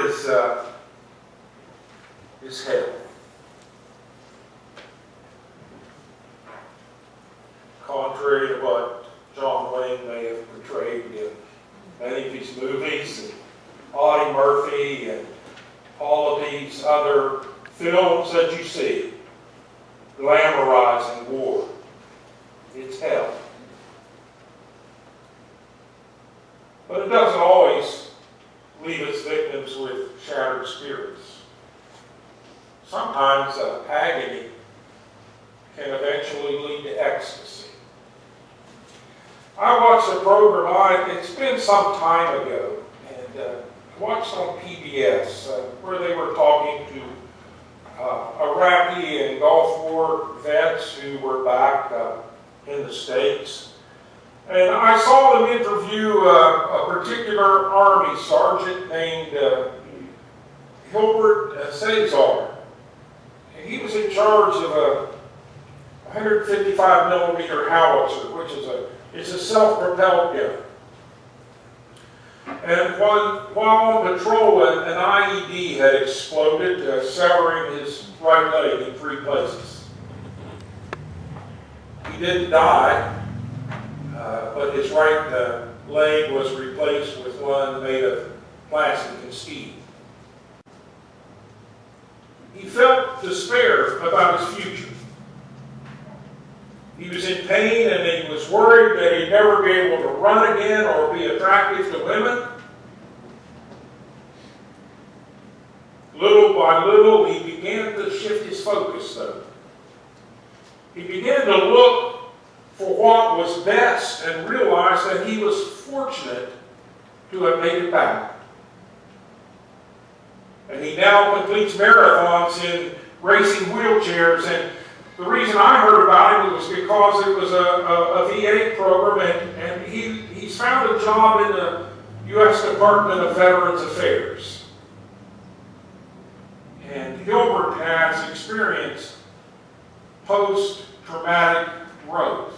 is hell. Contrary to what John Wayne may have portrayed in many of his movies, and Audie Murphy, and all of these other films that you see glamorizing war. It's hell. But it doesn't always leave its victims with shattered spirits. Sometimes agony can eventually lead to ecstasy. I watched a program, it's been some time ago, and watched on PBS where they were talking to Iraqi and Gulf War vets who were back in the States. And I saw them interview a particular Army sergeant named Hilbert Cesar. And he was in charge of a 155 millimeter howitzer, which is a self-propelled gun. And while on patrol, an IED had exploded, severing his right leg in 3 places. He didn't die, but his right leg was replaced with one made of plastic and steel. He felt despair about his future. He was in pain, and he was worried that he'd never be able to run again or be attractive to women. Little by little, he began to shift his focus, though. He began to look for what was best and realized that he was fortunate to have made it back. And he now completes marathons in racing wheelchairs. And the reason I heard about it was because it was a VA program, and he's found a job in the U.S. Department of Veterans Affairs. And Gilbert has experienced post-traumatic growth.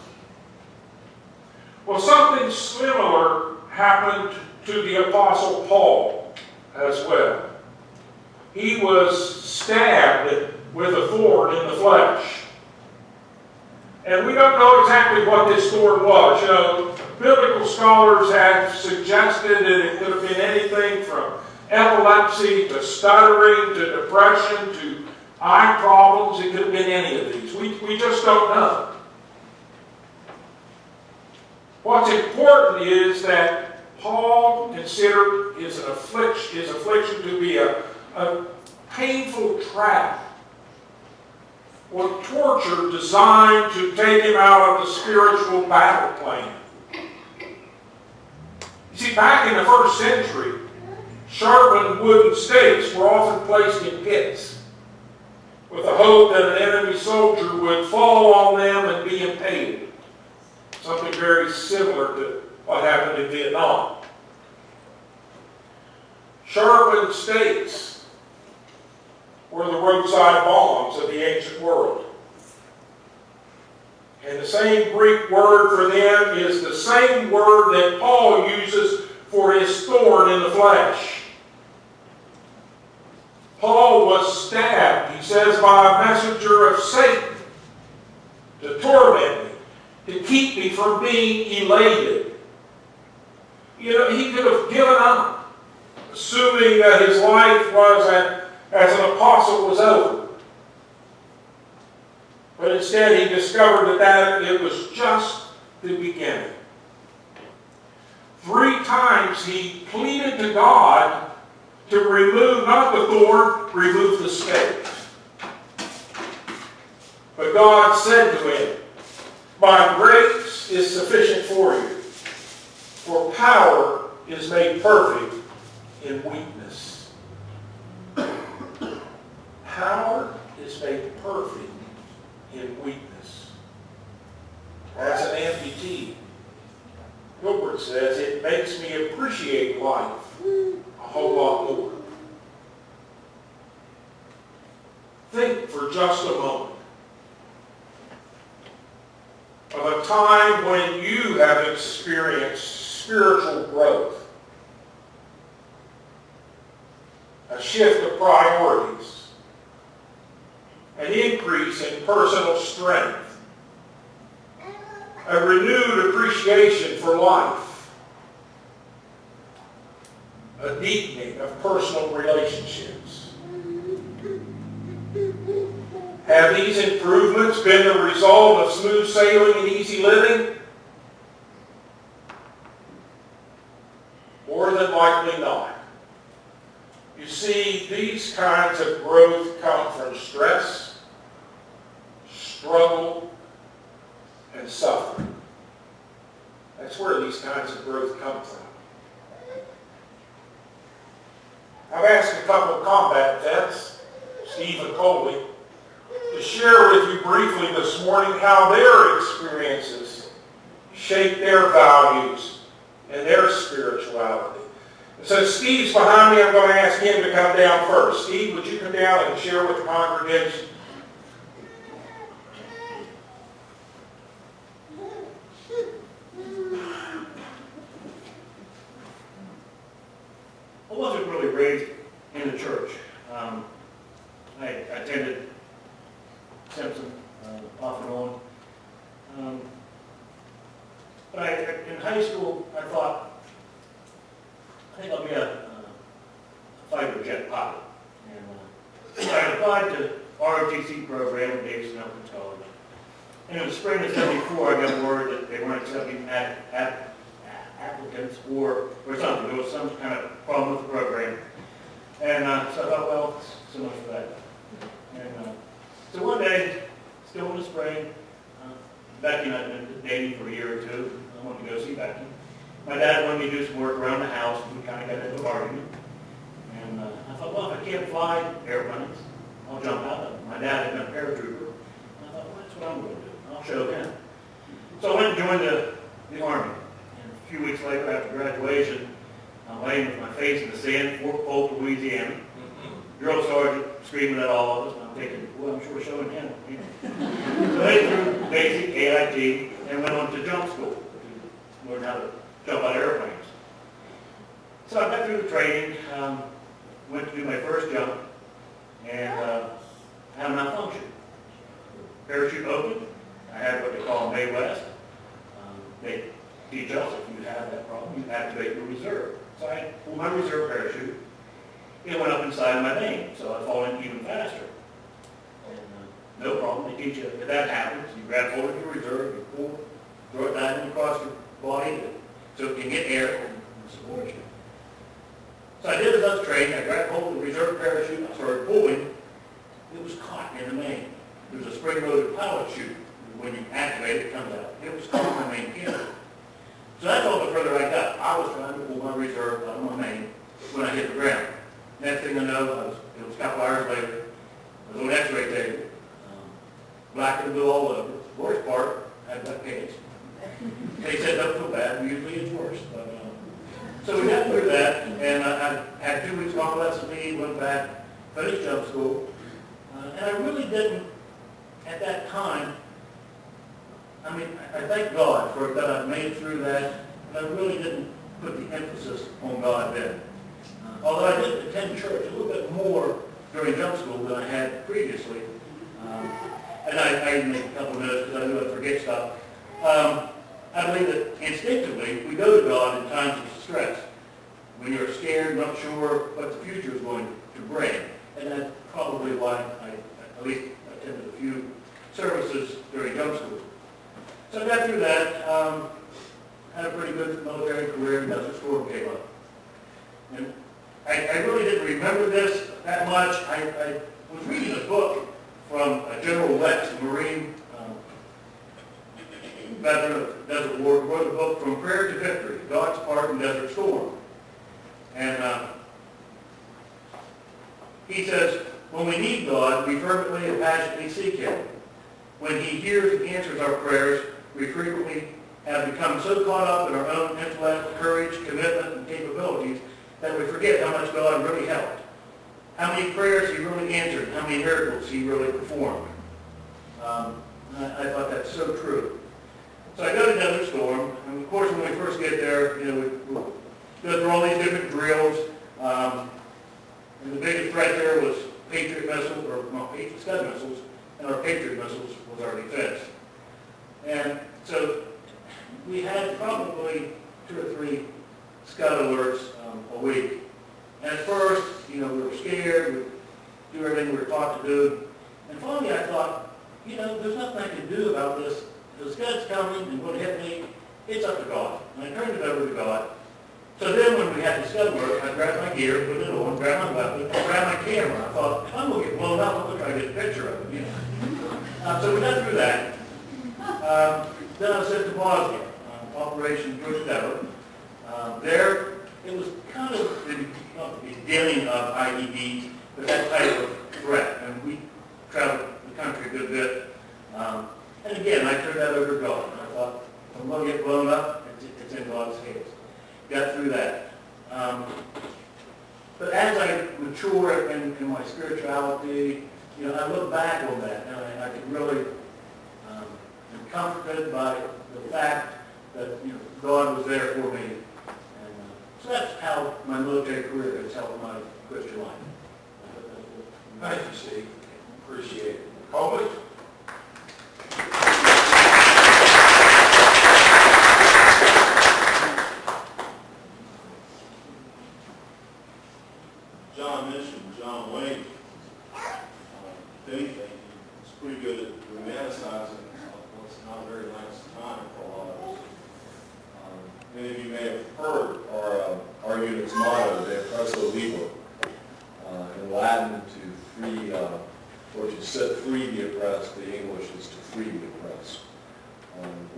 Well, something similar happened to the Apostle Paul as well. He was stabbed with a thorn in the flesh. And we don't know exactly what this thorn was. You know, biblical scholars have suggested that it could have been anything from epilepsy to stuttering to depression to eye problems. It could have been any of these. We just don't know. What's important is that Paul considered his affliction to be a painful trap or torture designed to take him out of the spiritual battle plan. You see, back in the first century, sharpened wooden stakes were often placed in pits with the hope that an enemy soldier would fall on them and be impaled. Something very similar to what happened in Vietnam. Sharpened stakes were the roadside bombs of the ancient world. And the same Greek word for them is the same word that Paul uses for his thorn in the flesh. Paul was stabbed, he says, by a messenger of Satan to torment me, to keep me from being elated. You know, he could have given up, assuming that his life was as an apostle was over. But instead he discovered that it was just the beginning. 3 times he pleaded to God to remove, not the thorn, remove the stake. But God said to him, "My grace is sufficient for you, for power is made perfect in weakness." Power is made perfect in weakness. As an amputee, Gilbert says, it makes me appreciate life a whole lot more. Think for just a moment of a time when you have experienced spiritual growth. shift of priorities, an increase in personal strength, a renewed appreciation for life, a deepening of personal relationships. Have these improvements been the result of smooth sailing and easy living? More than likely not. You see, these kinds of growth come from stress, struggle, and suffering. That's where these kinds of growth come from. I've asked a couple of combat vets, Steve and Coley, to share with you briefly this morning how their experiences shape their values and their spirituality. And so Steve's behind me. I'm going to ask him to come down first. Steve, would you come down and share with the congregation? I wasn't really raised in the church. I attended Simpson off and on. But in high school, I thought, I think I'll be a fighter jet pilot. And so I applied to ROTC program at Davidson Elkins College. And in the spring of '74, I got word that they weren't accepting applicants or something. There was some kind of problem with the program. And so I thought, well, so much for that. And so one day, still in the spring, Becky and I had been dating for a year or two. I wanted to go see Becky. My dad wanted me to do some work around the house. We kind of got into an argument. And I thought, well, if I can't fly airplanes, I'll jump out of them. My dad had been a paratrooper. And I thought, well, that's what I'm going to do. I'll show him. So I went and joined the Army. And a few weeks later, after graduation, I'm laying with my face in the sand, Fort Polk, Louisiana. Drill sergeant screaming at all of us. And I'm thinking, well, I'm sure showing him. So they threw basic AIT and went on to jump school to learn how to jump out of airplanes. So I got through the training, went to do my first jump, and had a malfunction. Parachute opened. I had what they call a May West. They teach us if you have that problem, you activate your reserve. So I pulled my reserve parachute. It went up inside of my vein, so I fall in even faster. And no problem. They teach you if that happens, you grab hold of your reserve, you pull, throw it down across your body so it can get air and support you. So I did as I was trained. I grabbed hold of the reserve parachute. I started pulling. It was caught in the main. There's a spring-loaded pilot chute. When you activate it, it comes out. It was caught in my main pin. So that's all the further I got. I was trying to pull my reserve out of my main when I hit the ground. Next thing I know, it was a couple hours later. I was on an x-ray table. Black and blue all over. The worst part, I had wet pants. They said, don't feel bad. Usually it's worse. But, so we got through that, and I had 2 weeks convalescent leave, went back, finished jump school. And I really didn't, at that time, I mean, I thank God for that I made it through that, but I really didn't put the emphasis on God then. Although I did attend church a little bit more during jump school than I had previously. And I even make a couple of notes because I knew I'd forget stuff. I believe that instinctively we go to God in times of stress. When you're scared, not sure what the future is going to bring. And that's probably why I at least attended a few services during jump school. So I got through that, had a pretty good military career, and Desert Storm came up. And I really didn't remember this that much. I was reading a book from General Lex, a Marine veteran of Desert War, who wrote a book From Prayer to Victory, God's Part in Desert Storm. And he says, when we need God, we fervently and passionately seek Him. When He hears and answers our prayers, we frequently have become so caught up in our own intellect, courage, commitment, and capabilities that we forget how much God really helped, how many prayers He really answered, how many miracles He really performed. I thought that's so true. So I go to Desert Storm, and of course when we first get there, we go through all these different drills. And the biggest Patriot missiles was our defense. And so we had probably 2 or 3 Scud alerts a week. And at first, we were scared, we'd do everything we were taught to do. And finally I thought, there's nothing I can do about this. If the Scud's coming and going to hit me, it's up to God. And I turned it over to God. So then when we had the Scud alert, I grabbed my gear, put it on, grabbed my weapon, grabbed my camera. I thought, if I'm going to get blown up, I'm going to try to get a picture of it. So we got through that. Then I was sent to Bosnia, Operation First Endeavor. There, it was kind of not the beginning of IEDs, but that type of threat. And we traveled the country a good bit. And again, I turned that over to God. And I thought, if I'm going to get blown up, it's in God's hands. Got through that. But as I mature in my spirituality, I look back on that, and I can really am comforted by the fact that God was there for me. And so that's how my military career has helped my Christian life. Thank you, Steve. Appreciate it. Colby? John mentioned John Wayne. If anything, he's pretty good at romanticizing what's not a very nice time for a lot of us. Many of you may have heard our unit's motto, De Oppresso Liber, in Latin, to free, or to set free the oppressed. The English is to free the oppressed.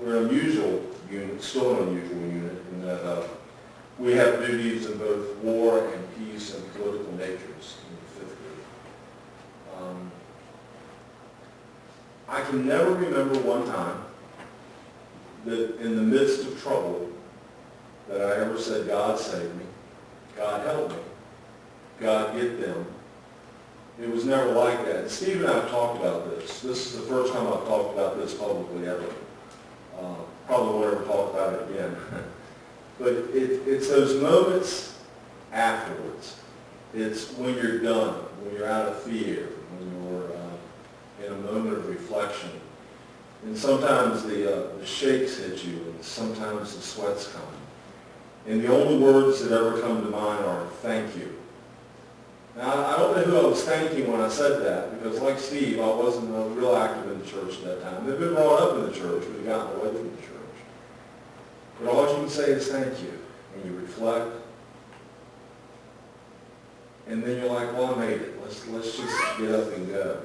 We're an unusual unit, still an unusual unit, in that we have duties in both war and peace and political natures in the 5th Group. I can never remember one time that in the midst of trouble that I ever said, God save me, God help me, God get them. It was never like that. And Steve and I have talked about this. This is the first time I've talked about this publicly ever. Probably won't ever talk about it again. But it's those moments afterwards. It's when you're done, when you're out of fear, when you're in a moment of reflection. And sometimes the shakes hit you, and sometimes the sweats come. And the only words that ever come to mind are, thank you. Now, I don't know who I was thanking when I said that, because like Steve, I wasn't real active in the church at that time. They've been brought up in the church, but they've gotten away from the church. But all you can say is thank you, and you reflect, and then you're like, well, I made it. Let's just get up and go.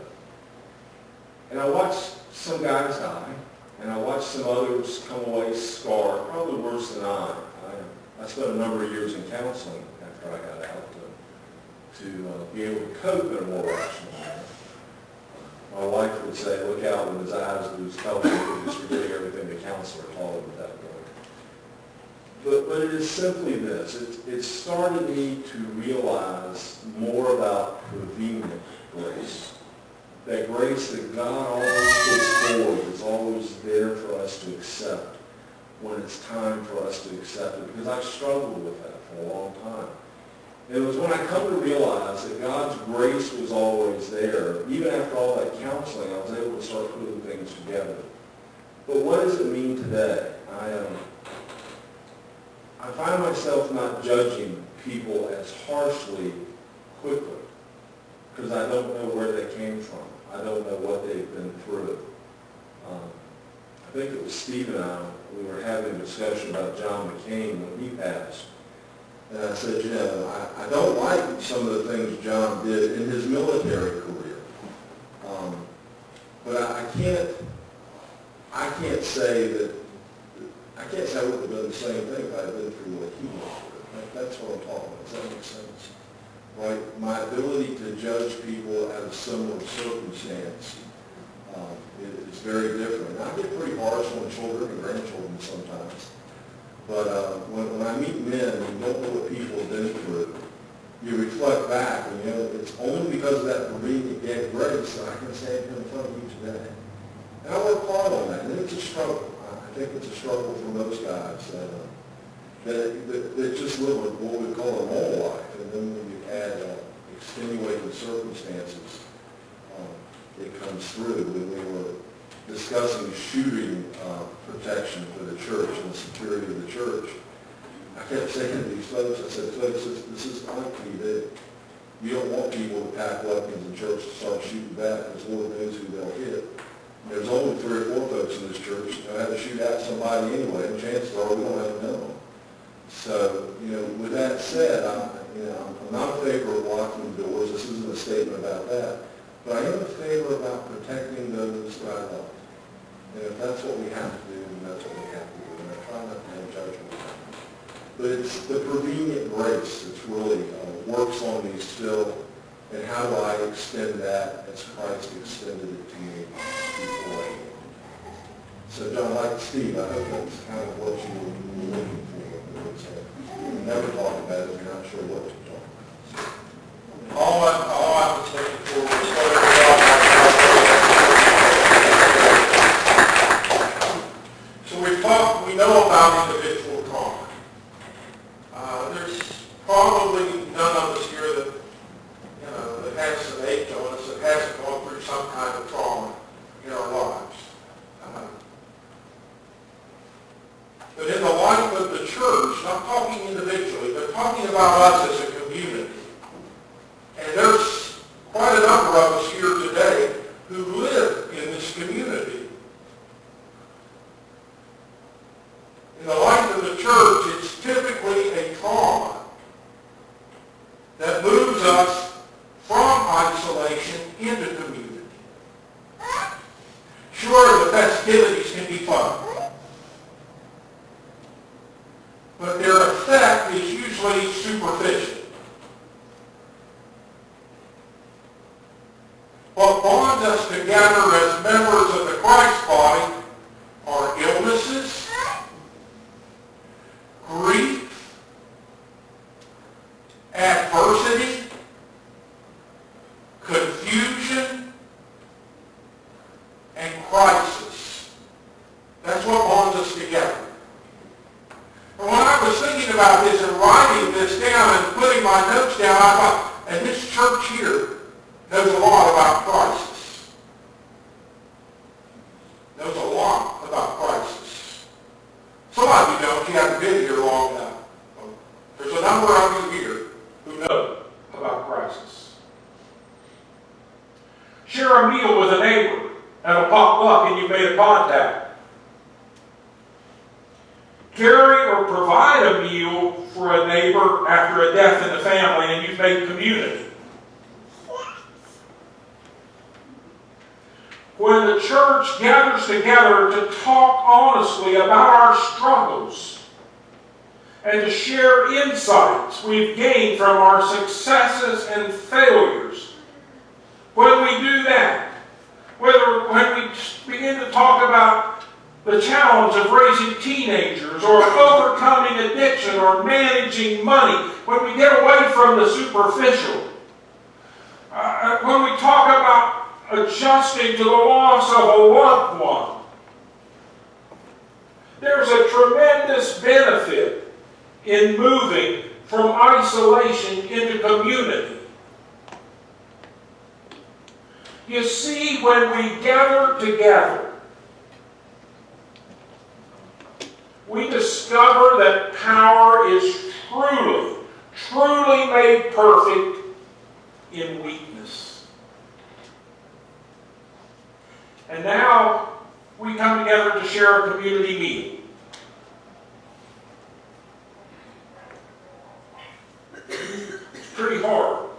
And I watched some guys die, and I watched some others come away scarred, probably worse than I. I spent a number of years in counseling after I got out to be able to cope in a more rational manner. My wife would say, look out when his eyes lose color, he's just forgetting everything the counselor taught him at that point. But it is simply this. It started me to realize more about prevenient grace. That grace that God always puts forward is always there for us to accept when it's time for us to accept it. Because I struggled with that for a long time. It was when I come to realize that God's grace was always there. Even after all that counseling, I was able to start putting things together. But what does it mean today? I find myself not judging people as harshly quickly because I don't know where they came from. I don't know what they've been through. I think it was Steve and we were having a discussion about John McCain when he passed. And I said, I don't like some of the things John did in his military career. But I can't say I wouldn't have done the same thing if I had been through what he went through. That's what I'm talking about. Does that make sense? Right? My ability to judge people at a similar circumstance is very different. And I get pretty harsh on children and grandchildren sometimes. But when I meet men who don't know what people have been through, you reflect back, and it's only because of that prevenient grace that I can stand here in front of you today. And I work hard on that, and it's a struggle. I think it's a struggle for most guys that just live what we call a normal life, and then when you add extenuating circumstances, it comes through. When we were discussing shooting protection for the church and the security of the church, I kept saying to these folks, I said, folks, this is ITV. You don't want people to pack weapons in church to start shooting back, because Lord knows who they'll hit. There's only 3 or 4 folks in this church who know how to shoot at somebody anyway, and chances are we don't have a minimum. So, with that said, I'm not in favor of locking doors. This isn't a statement about that. But I am in favor about protecting those that I love. And if that's what we have to do, then that's what we have to do. And I try not to have judgment. But it's the prevenient grace that's really works on me still. And how do I extend that as Christ extended it to me before? So John, like Steve, I hope that's kind of what you were looking for. You never talk about it if you're not sure what to talk about. All I was looking for was so we know about individual trauma. There's probably none of us here that, that has some age on us that hasn't gone through some kind of trauma in our lives. But in the life of the church, not talking individually, but talking about us as a community, and there's quite a number of us here today who live in this community. In the life of the church, it's typically a trauma that moves us from isolation into community. Sure, the festivities can be fun, but their effect is usually superficial. What bonds us together as members of the Christ body are illnesses, grief, adversity, confusion, and crisis. That's what bonds us together. And when I was thinking about this and writing this down and putting my notes down, I thought, and this church here knows a lot about crisis. Knows a lot about crisis. Some of you don't. You haven't been here long enough. There's a number of you here who know about crisis. Share a meal with a neighbor at a potluck and you made a contact. Carry or provide a meal for a neighbor after a death in the family and you've made community. When the church gathers together to talk honestly about our struggles and to share insights we've gained from our successes and failures, when we do that, when we begin to talk about the challenge of raising teenagers or overcoming addiction or managing money, when we get away from the superficial, when we talk about adjusting to the loss of a loved one, there's a tremendous benefit in moving from isolation into community. You see, when we gather together, we discover that power is truly made perfect in weakness. And now we come together to share a community meal. It's pretty hard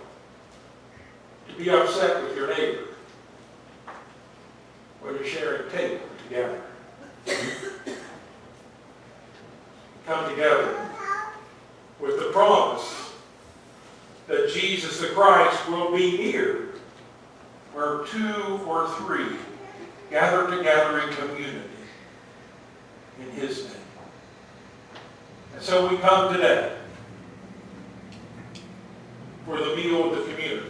to be upset with your neighbor when you're sharing a table together. Come together with the promise that Jesus the Christ will be near where 2 or 3 gather together in community in His name. And so we come today for the meal of the community.